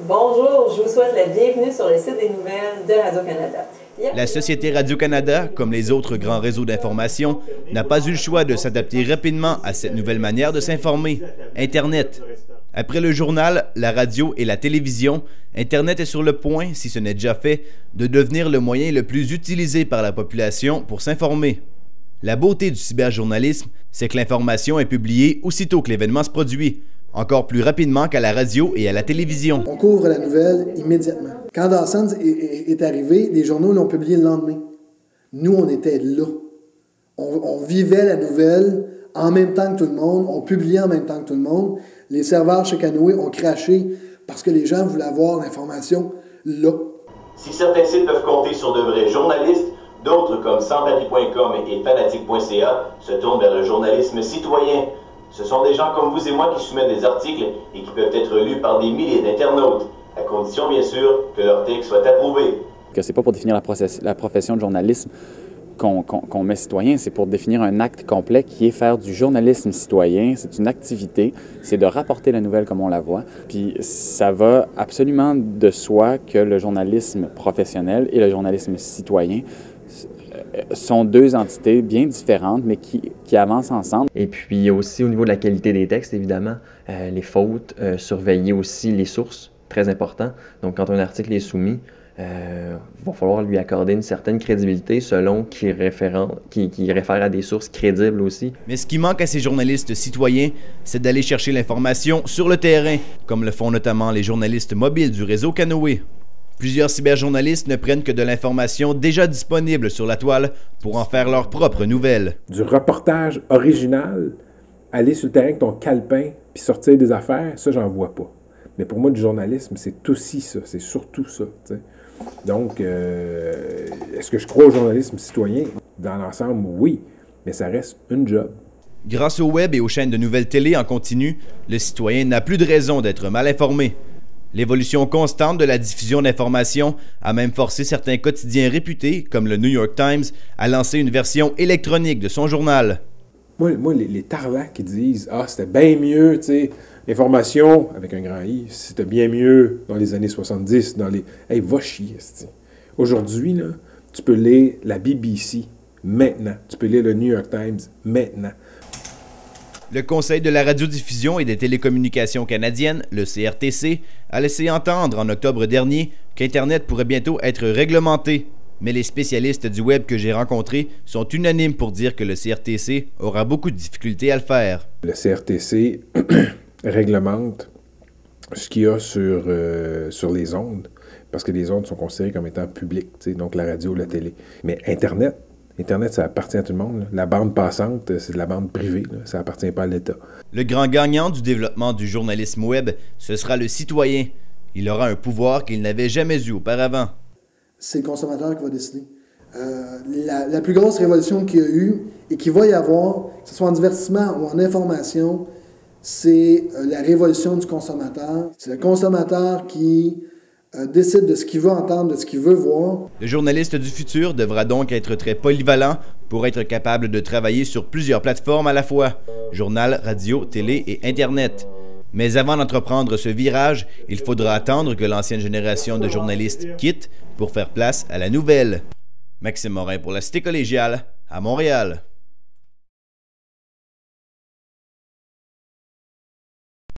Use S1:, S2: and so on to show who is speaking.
S1: Bonjour, je vous souhaite la bienvenue sur le site des nouvelles de Radio-Canada.
S2: La Société Radio-Canada, comme les autres grands réseaux d'information, n'a pas eu le choix de s'adapter rapidement à cette nouvelle manière de s'informer, Internet. Après le journal, la radio et la télévision, Internet est sur le point, si ce n'est déjà fait, de devenir le moyen le plus utilisé par la population pour s'informer. La beauté du cyberjournalisme, c'est que l'information est publiée aussitôt que l'événement se produit, encore plus rapidement qu'à la radio et à la télévision.
S3: On couvre la nouvelle immédiatement. Quand Dawson est arrivé, les journaux l'ont publié le lendemain. Nous, on était là. On vivait la nouvelle en même temps que tout le monde, on publiait en même temps que tout le monde. Les serveurs chez Canoë ont craché parce que les gens voulaient avoir l'information là.
S4: Si certains sites peuvent compter sur de vrais journalistes, d'autres comme Sans-Papier.com et Fanatique.ca se tournent vers le journalisme citoyen. Ce sont des gens comme vous et moi qui soumettent des articles et qui peuvent être lus par des milliers d'internautes, à condition bien sûr que leur texte soit approuvé.
S5: Que c'est pas pour définir la profession de journalisme qu'on met citoyen, c'est pour définir un acte complet qui est faire du journalisme citoyen. C'est une activité, c'est de rapporter la nouvelle comme on la voit. Puis ça va absolument de soi que le journalisme professionnel et le journalisme citoyen sont deux entités bien différentes, mais qui avancent ensemble.
S6: Et puis aussi au niveau de la qualité des textes, évidemment, les fautes, surveiller aussi les sources, très important. Donc quand un article est soumis, va falloir lui accorder une certaine crédibilité selon qu'il réfère à des sources crédibles aussi.
S2: Mais ce qui manque à ces journalistes citoyens, c'est d'aller chercher l'information sur le terrain, comme le font notamment les journalistes mobiles du réseau Canoë. Plusieurs cyberjournalistes ne prennent que de l'information déjà disponible sur la toile pour en faire leurs propres nouvelles.
S7: Du reportage original, aller sur le terrain avec ton calepin puis sortir des affaires, ça, j'en vois pas. Mais pour moi, du journalisme, c'est aussi ça, c'est surtout ça, t'sais. Donc, est-ce que je crois au journalisme citoyen? Dans l'ensemble, oui, mais ça reste une job.
S2: Grâce au web et aux chaînes de nouvelles télé en continu, le citoyen n'a plus de raison d'être mal informé. L'évolution constante de la diffusion d'informations a même forcé certains quotidiens réputés, comme le New York Times, à lancer une version électronique de son journal.
S7: Moi les tarlacs qui disent « Ah, c'était bien mieux, tu sais, l'information, avec un grand I, c'était bien mieux dans les années 70, dans les... » Hey, va chier, c'ti. Aujourd'hui, là, tu peux lire la BBC maintenant. Tu peux lire le New York Times maintenant.
S2: Le Conseil de la radiodiffusion et des télécommunications canadiennes, le CRTC, a laissé entendre en octobre dernier qu'Internet pourrait bientôt être réglementé. Mais les spécialistes du web que j'ai rencontrés sont unanimes pour dire que le CRTC aura beaucoup de difficultés à le faire.
S7: Le CRTC réglemente ce qu'il y a sur les ondes, parce que les ondes sont considérées comme étant publiques, donc la radio, la télé. Mais Internet, ça appartient à tout le monde. Là. La bande passante, c'est de la bande privée. Là. Ça appartient pas à l'État.
S2: Le grand gagnant du développement du journalisme web, ce sera le citoyen. Il aura un pouvoir qu'il n'avait jamais eu auparavant.
S3: C'est le consommateur qui va décider. La plus grosse révolution qu'il y a eu et qu'il va y avoir, que ce soit en divertissement ou en information, c'est la révolution du consommateur. C'est le consommateur qui décide de ce qu'il veut entendre, de ce qu'il veut voir.
S2: Le journaliste du futur devra donc être très polyvalent pour être capable de travailler sur plusieurs plateformes à la fois, journal, radio, télé et Internet. Mais avant d'entreprendre ce virage, il faudra attendre que l'ancienne génération de journalistes quitte pour faire place à la nouvelle. Maxime Morin pour la Cité collégiale, à Montréal.